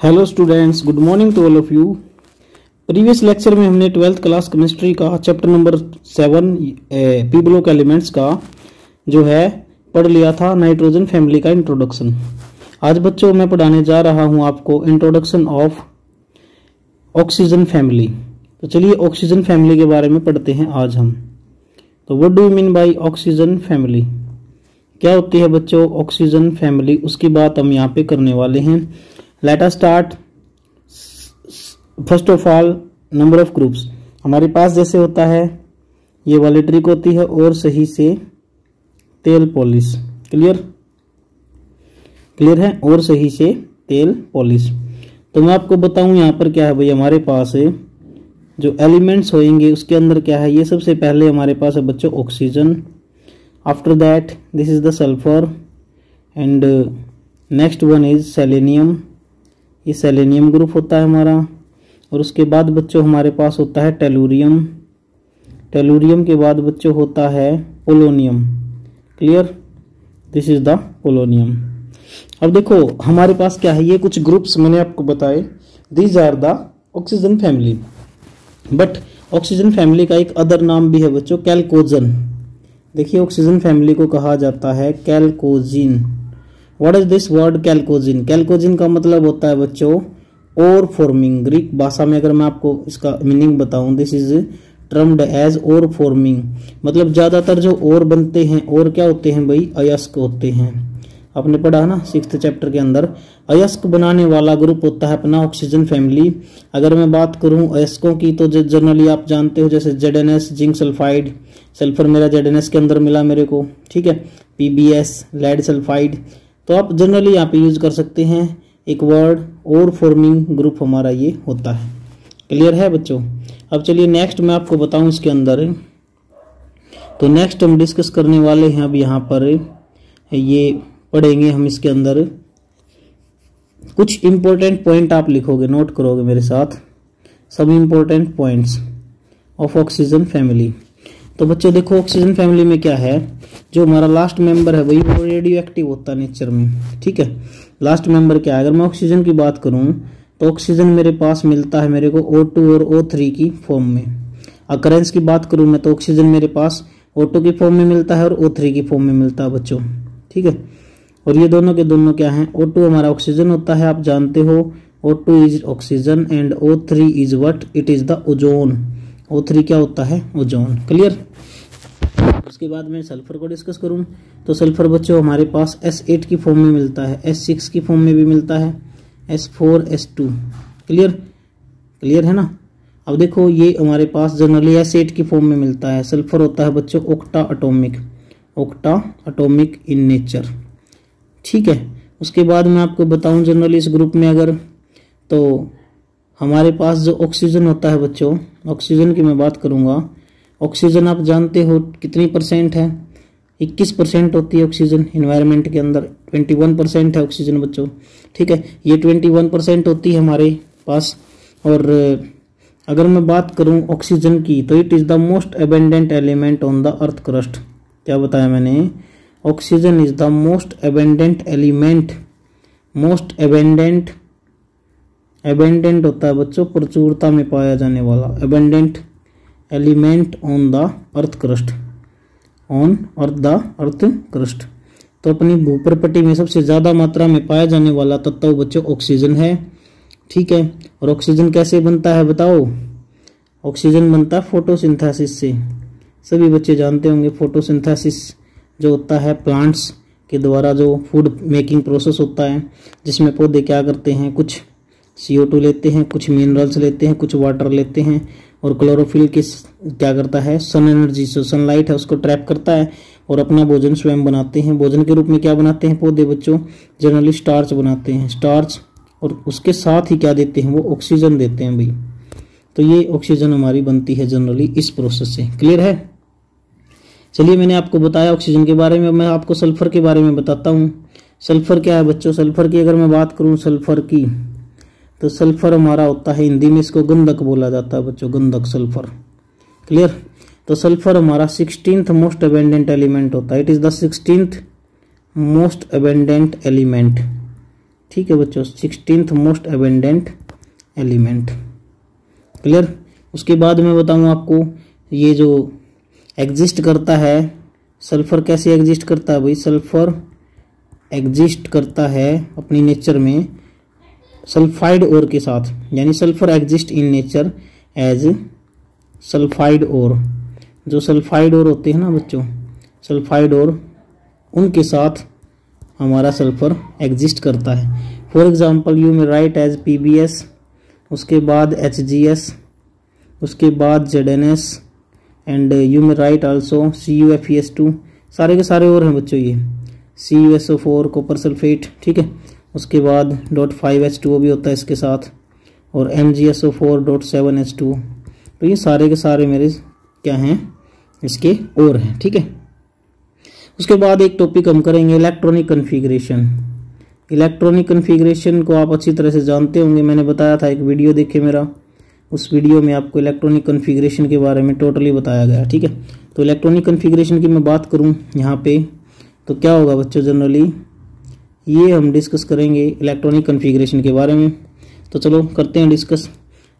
Hello students, good morning to all of you. Previous lecture में हमने 12th class chemistry का chapter number 7 P block elements का जो है पढ़ लिया था, नाइट्रोजन फैमिली का इंट्रोडक्शन। आज बच्चों मैं पढ़ाने जा रहा हूं आपको इंट्रोडक्शन ऑफ ऑक्सीजन फैमिली। तो चलिए ऑक्सीजन फैमिली के बारे में पढ़ते हैं आज हम। तो what do you mean by oxygen family, क्या होती है बच्चों ऑक्सीजन फैमिली, उसकी बात हम यहाँ पे करने वाले हैं। Let us start. First of all number of groups हमारे पास जैसे होता है ये वाली ट्रिक होती है और सही से तेल पॉलिश। क्लियर है, और सही से तेल पॉलिश। तो मैं आपको बताऊं यहाँ पर क्या है भाई, हमारे पास है जो एलिमेंट्स होंगे उसके अंदर क्या है, ये सबसे पहले हमारे पास है बच्चों oxygen. After that this is the sulphur and next one is selenium, ये सेलेनियम ग्रुप होता है हमारा। और उसके बाद बच्चों हमारे पास होता है टेलुरियम, टेलुरियम के बाद बच्चों होता है polonium. Clear, this is the polonium. अब देखो हमारे पास क्या है, ये कुछ ग्रुप्स मैंने आपको बताए, these are the oxygen family. But oxygen family का एक अदर नाम भी है बच्चों, कैल्कोजन। देखिए ऑक्सीजन फैमिली को कहा जाता है chalcogen. What is this word chalcogen? Chalcogen का मतलब होता है बच्चों ओर फॉर्मिंग। ग्रीक भाषा में अगर मैं आपको इसका मीनिंग बताऊं, this is termed as ore forming. मतलब ज्यादातर जो ओर बनते हैं, और क्या होते हैं भाई, अयस्क होते हैं। आपने पढ़ा है ना 6th चैप्टर के अंदर, अयस्क बनाने वाला ग्रुप होता है अपना ऑक्सीजन फैमिली। अगर मैं बात करूं अयस्कों की तो जनरली आप जानते हो जैसे ZNS जिंक सल्फाइड, सल्फर मेरा ZNS के अंदर मिला मेरे को, ठीक है। PBS lead sulphide. तो आप जनरली यहाँ पे यूज कर सकते हैं एक वर्ड, और फॉर्मिंग ग्रुप हमारा ये होता है। क्लियर है बच्चों? अब चलिए नेक्स्ट मैं आपको बताऊं इसके अंदर। तो नेक्स्ट हम डिस्कस करने वाले हैं अब यहाँ पर, ये पढ़ेंगे हम इसके अंदर कुछ इंपॉर्टेंट पॉइंट आप लिखोगे, नोट करोगे मेरे साथ, सब important points of oxygen family. तो बच्चों देखो ऑक्सीजन फैमिली में क्या है, जो हमारा लास्ट मेंबर है वही वो रेडियो एक्टिव होता है नेचर में, ठीक है। लास्ट मेंबर क्या है, अगर मैं ऑक्सीजन की बात करूं तो ऑक्सीजन मेरे पास मिलता है मेरे को O2 और O3 की फॉर्म में। अकरेंस की बात करूं मैं तो ऑक्सीजन मेरे पास O2 की फॉर्म में मिलता है और O3 की फॉर्म में मिलता है बच्चों, ठीक है। और ये दोनों के दोनों क्या हैं, O2 हमारा ऑक्सीजन होता है, आप जानते हो O2 is oxygen and O3 is what, it is the ozone. O3 क्या होता है, ओजोन। क्लियर। उसके बाद मैं सल्फर को डिस्कस करूं तो सल्फर बच्चों हमारे पास S8 की फॉर्म में मिलता है, S6 की फॉर्म में भी मिलता है, S4 S2। क्लियर है ना। अब देखो ये हमारे पास जनरली S8 की फॉर्म में मिलता है। सल्फर होता है बच्चों ऑक्टा एटॉमिक इन नेचर, ठीक है। उसके बाद मैं आपको बताऊं जनरली इस ग्रुप में अगर, तो हमारे पास जो ऑक्सीजन होता है बच्चों, ऑक्सीजन की मैं बात करूंगा। ऑक्सीजन आप जानते हो कितनी परसेंट है, 21% होती है ऑक्सीजन एनवायरनमेंट के अंदर, 21% है ऑक्सीजन बच्चों, ठीक है। ये 21% होती है हमारे पास। और अगर मैं बात करूं ऑक्सीजन की तो it is the most abundant element on the earth crust. क्या बताया मैंने, oxygen is the most abundant element, most abundant होता है बच्चों प्रचुरता में पाया जाने वाला, abandoned element on the earth crust, on earth crust. तो अपनी भूप्रपट्टी में सबसे ज्यादा मात्रा में पाया जाने वाला तत्व बच्चों ऑक्सीजन है, ठीक है। और ऑक्सीजन कैसे बनता है बताओ, ऑक्सीजन बनता है फोटोसिंथेसिस से। सभी बच्चे जानते होंगे फोटोसिंथेसिस जो होता है प्लांट्स के द्वारा जो फूड मेकिंग प्रोसेस होता है, जिसमें पौधे क्या करते हैं, कुछ CO2 लेते हैं, कुछ मिनरल्स लेते हैं, कुछ वाटर लेते हैं, और क्लोरोफिल क्या करता है, सन एनर्जी जो सनलाइट है उसको ट्रैप करता है और अपना भोजन स्वयं बनाते हैं। भोजन के रूप में क्या बनाते हैं पौधे बच्चों, जनरली स्टार्च बनाते हैं, स्टार्च, और उसके साथ ही क्या देते हैं, वो ऑक्सीजन देते हैं भाई। तो ये ऑक्सीजन हमारी बनती है जनरली इस प्रोसेस से। क्लियर है। चलिए मैंने आपको बताया ऑक्सीजन के बारे में, मैं आपको सल्फर के बारे में बताता हूँ। सल्फर क्या है बच्चों, सल्फर की अगर मैं बात करूँ सल्फर की, तो सल्फर हमारा होता है, हिंदी में इसको गंधक बोला जाता है बच्चों, गंधक सल्फर। क्लियर। तो सल्फर हमारा 16th मोस्ट एबेंडेंट एलिमेंट होता है, it is the 16th most abundant element. ठीक है बच्चों, 16th most abundant element. Clear. उसके बाद मैं बताऊँ आपको ये जो एग्जिस्ट करता है, सल्फर कैसे एग्जिस्ट करता है भाई। सल्फर एग्जिस्ट करता है अपनी नेचर में सल्फाइड ओर के साथ, यानी sulphur exist in nature as sulphide ore. जो सल्फाइड ओर होते हैं ना बच्चों, सल्फाइड ओर, उनके साथ हमारा सल्फर एग्जिस्ट करता है। फॉर एग्जांपल यू में राइट एज PbS, उसके बाद HgS, उसके बाद ZnS एंड यू में राइट आल्सो CuFeS2। सारे के सारे और हैं बच्चों ये, CuSO4 कॉपर सल्फेट, ठीक है। उसके बाद .5H2O भी होता है इसके साथ, और MgSO4.7H2। तो ये सारे के सारे मेरे क्या हैं, इसके और हैं, ठीक है। उसके बाद एक टॉपिक हम करेंगे इलेक्ट्रॉनिक कन्फिग्रेशन। इलेक्ट्रॉनिक कन्फिग्रेशन को आप अच्छी तरह से जानते होंगे, मैंने बताया था, एक वीडियो देखे मेरा, उस वीडियो में आपको इलेक्ट्रॉनिक कन्फिग्रेशन के बारे में टोटली बताया गया, ठीक है। तो इलेक्ट्रॉनिक कन्फिग्रेशन की मैं बात करूं यहाँ पे, तो क्या होगा बच्चों, जनरली ये हम डिस्कस करेंगे इलेक्ट्रॉनिक कन्फिग्रेशन के बारे में। तो चलो करते हैं डिस्कस।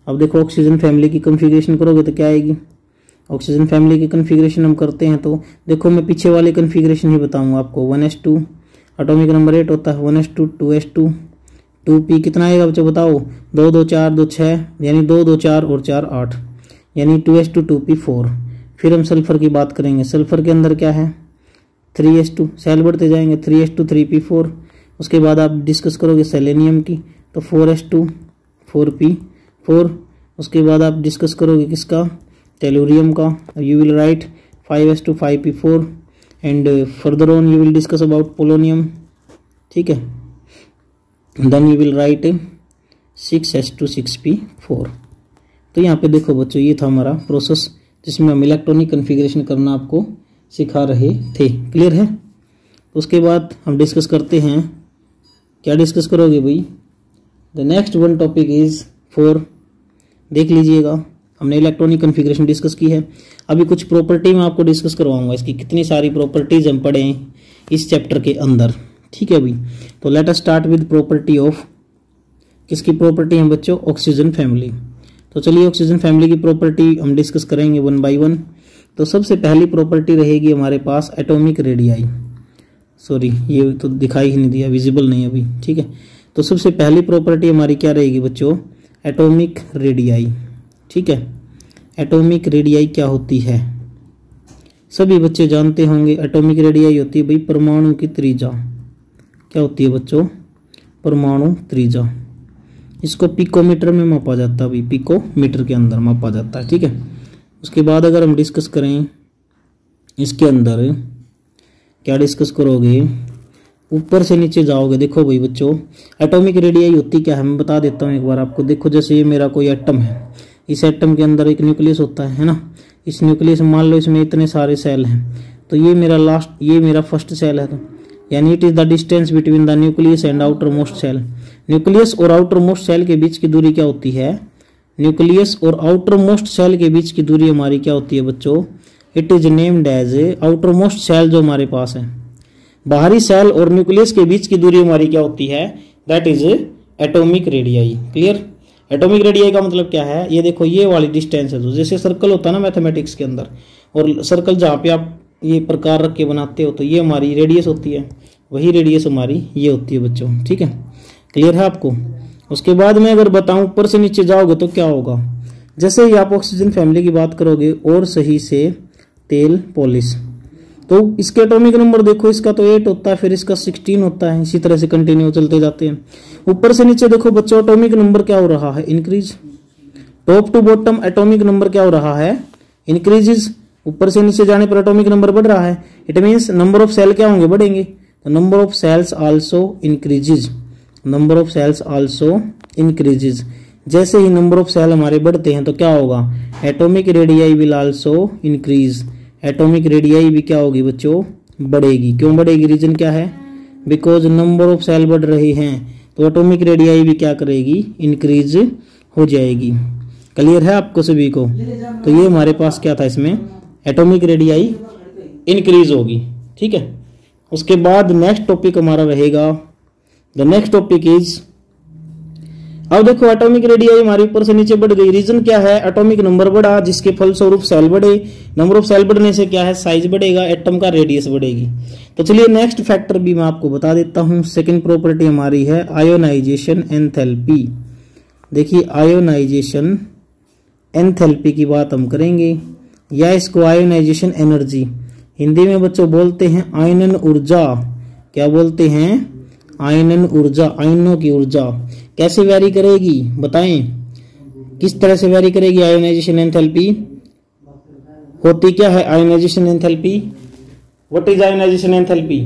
अब देखो ऑक्सीजन फैमिली की कन्फिग्रेशन करोगे तो क्या आएगी, ऑक्सीजन फैमिली की कन्फिग्रेशन हम करते हैं तो देखो मैं पीछे वाले कन्फिग्रेशन ही बताऊंगा आपको। 1s2 एटॉमिक नंबर 8 होता है, 1s2 2s2 2p कितना आएगा बच्चों बताओ, 2 2 4 2 6, यानी 2 2 4 और 4 8, यानी 2s2 2p 4। फिर हम सल्फर की बात करेंगे, सल्फर के अंदर क्या है 3s2, सेल बढ़ते जाएंगे 3s2 3p 4। उसके बाद आप डिस्कस करोगे सेलेनियम की, तो 4s2 4p 4। उसके बाद आप डिस्कस करोगे किसका, टेलुरियम का, you will write 5s2 5p 4 and further on you will discuss about polonium, ठीक है। Then you will write 6s2 6p 4। तो यहाँ पे देखो बच्चों ये था हमारा प्रोसेस जिसमें हम इलेक्ट्रॉनिक कन्फिग्रेशन करना आपको सिखा रहे थे। क्लियर है। उसके बाद हम डिस्कस करते हैं, क्या डिस्कस करोगे भाई, the next one topic is 4। देख लीजिएगा, हमने इलेक्ट्रॉनिक कन्फिग्रेशन डिस्कस की है। अभी कुछ प्रॉपर्टी मैं आपको डिस्कस करवाऊंगा, इसकी कितनी सारी प्रॉपर्टीज हम पढ़े हैं इस चैप्टर के अंदर, ठीक है अभी। तो let us start with property of, किसकी प्रॉपर्टी है बच्चों, ऑक्सीजन फैमिली। तो चलिए ऑक्सीजन फैमिली की प्रॉपर्टी हम डिस्कस करेंगे 1 by 1। तो सबसे पहली प्रॉपर्टी रहेगी हमारे पास एटॉमिक रेडियाई। सॉरी ये तो दिखाई ही नहीं दिया, विजिबल नहीं अभी, ठीक है। तो सबसे पहली प्रॉपर्टी हमारी क्या रहेगी बच्चों, एटॉमिक रेडियाई, ठीक है। एटॉमिक रेडियाई क्या होती है, सभी बच्चे जानते होंगे। एटॉमिक रेडियाई होती है भाई परमाणु की त्रिज्या। क्या होती है बच्चों, परमाणु त्रिज्या। इसको पिकोमीटर में मापा जाता है भाई, पिकोमीटर के अंदर मापा जाता है, ठीक है। उसके बाद अगर हम डिस्कस करें इसके अंदर, क्या डिस्कस करोगे, ऊपर से नीचे जाओगे। देखो भाई बच्चों एटॉमिक रेडियाई होती क्या है, मैं बता देता हूँ एक बार आपको। देखो जैसे ये मेरा कोई एटम है, इस एटम के अंदर एक न्यूक्लियस होता है ना। इस न्यूक्लियस मान लो इसमें इतने सारे सेल हैं, तो ये मेरा फर्स्ट सेल है, तो यानी it is the distance between the nucleus and outermost shell. Nucleus और आउटर मोस्ट सेल के बीच की दूरी क्या होती है, न्यूक्लियस और आउटर मोस्ट सेल के बीच की दूरी हमारी क्या होती है बच्चों, it is named as outermost shell. जो हमारे पास है बाहरी सेल और न्यूक्लियस के बीच की दूरी हमारी क्या होती है, that is atomic radii. Clear. Atomic radii का मतलब क्या है, ये देखो ये वाली डिस्टेंस है, तो जैसे सर्कल होता है ना मैथमेटिक्स के अंदर, और सर्कल जहाँ पे आप ये प्रकार रख के बनाते हो, तो ये हमारी रेडियस होती है, वही रेडियस हमारी ये होती है बच्चों, ठीक है। क्लियर है आपको। उसके बाद में अगर बताऊं ऊपर से नीचे जाओगे तो क्या होगा, जैसे ही आप ऑक्सीजन फैमिली की बात करोगे, और सही से तेल पॉलिश, तो इसके एटॉमिक नंबर देखो, इसका तो 8 होता है, फिर इसका 16 होता है, इसी तरह से कंटिन्यू चलते जाते हैं। ऊपर से नीचे देखो बच्चों एटॉमिक नंबर क्या हो रहा है, increase. Top to bottom atomic number क्या हो रहा है, इंक्रीजेस। ऊपर से नीचे जाने पर एटॉमिक नंबर बढ़ रहा है, it means number of shell क्या होंगे, बढ़ेंगे। तो number of shells also increases, number of shells also increases. जैसे ही नंबर ऑफ सेल हमारे बढ़ते हैं तो क्या होगा, atomic radii will also increase. Atomic radii भी क्या होगी बच्चों, बढ़ेगी। क्यों बढ़ेगी, रीजन क्या है, बिकॉज नंबर ऑफ सेल बढ़ रहे हैं, तो एटॉमिक रेडियाई भी क्या करेगी, इंक्रीज हो जाएगी। क्लियर है आपको सभी को। तो ये हमारे पास क्या था, इसमें एटॉमिक रेडियाई इंक्रीज होगी, ठीक है। उसके बाद नेक्स्ट टॉपिक हमारा रहेगा द नेक्स्ट टॉपिक इज, अब देखो एटॉमिक रेडियस हमारी ऊपर से नीचे बढ़ गई। रीजन क्या है? एटॉमिक नंबर बढ़ा, जिसके फलस्वरूप सेल बढ़े। नंबर ऑफ सेल बढ़ने से क्या है? साइज बढ़ेगा, एटम का रेडियस बढ़ेगी। तो चलिए नेक्स्ट फैक्टर भी मैं आपको बता देता हूं। सेकंड प्रॉपर्टी हमारी है आयोनाइजेशन एंथैल्पी। देखिए आयोनाइजेशन एंथैल्पी की बात हम करेंगे, या इसको आयोनाइजेशन एनर्जी, हिंदी में बच्चों बोलते हैं आयनन ऊर्जा। क्या बोलते हैं? आयनन ऊर्जा, आयनों की ऊर्जा। कैसे वेरी करेगी बताएं, किस तरह से वेरी करेगी आयोनाइजेशन एंथैल्पी? होती क्या है ionisation enthalpy? What is ionisation enthalpy?